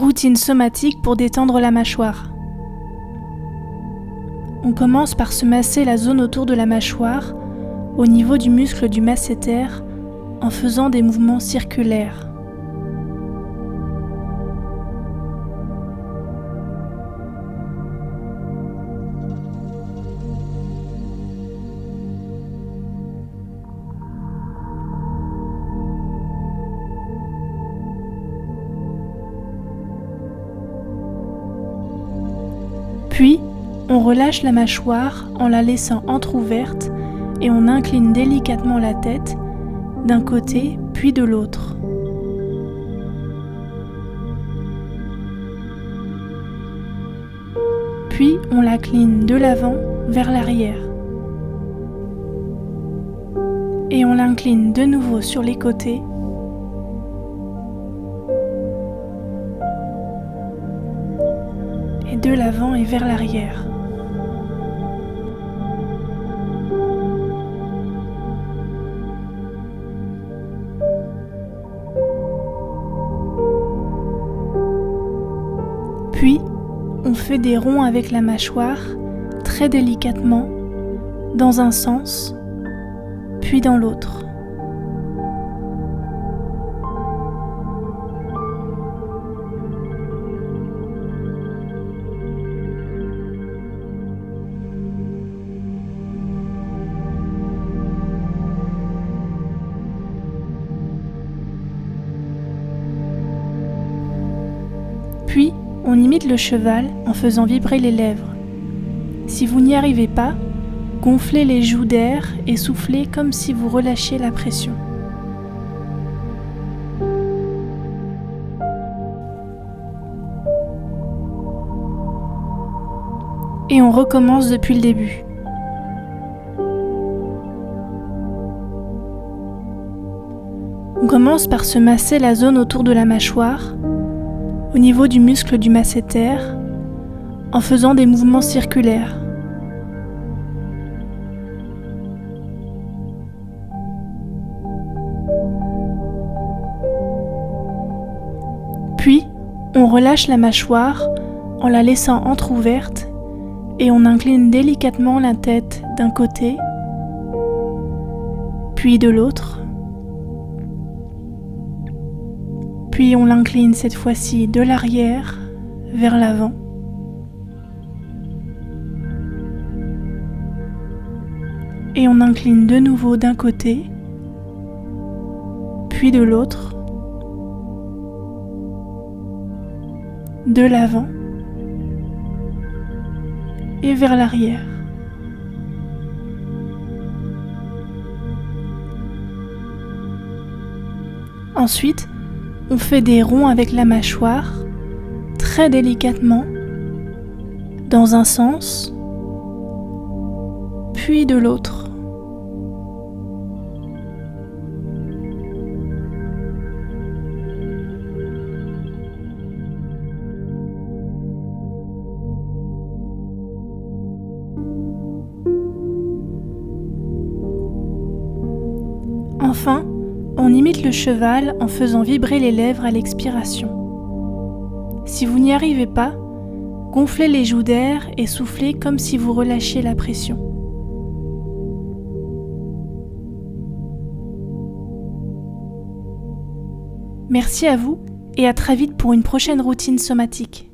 Routine somatique pour détendre la mâchoire. On commence par se masser la zone autour de la mâchoire, au niveau du muscle du masséter, en faisant des mouvements circulaires. Puis, on relâche la mâchoire en la laissant entr'ouverte et on incline délicatement la tête d'un côté puis de l'autre. Puis, on l'incline de l'avant vers l'arrière. Et on l'incline de nouveau sur les côtés. Et de l'avant et vers l'arrière. Puis, on fait des ronds avec la mâchoire, très délicatement, dans un sens, puis dans l'autre. Puis, on imite le cheval en faisant vibrer les lèvres. Si vous n'y arrivez pas, gonflez les joues d'air et soufflez comme si vous relâchiez la pression. Et on recommence depuis le début. On commence par se masser la zone autour de la mâchoire, au niveau du muscle du masséter, en faisant des mouvements circulaires. Puis, on relâche la mâchoire en la laissant entr'ouverte et on incline délicatement la tête d'un côté, puis de l'autre. Puis on l'incline cette fois-ci de l'arrière vers l'avant. Et on incline de nouveau d'un côté, puis de l'autre, de l'avant et vers l'arrière. Ensuite, on fait des ronds avec la mâchoire, très délicatement, dans un sens, puis de l'autre. Enfin, on imite le cheval en faisant vibrer les lèvres à l'expiration. Si vous n'y arrivez pas, gonflez les joues d'air et soufflez comme si vous relâchiez la pression. Merci à vous et à très vite pour une prochaine routine somatique.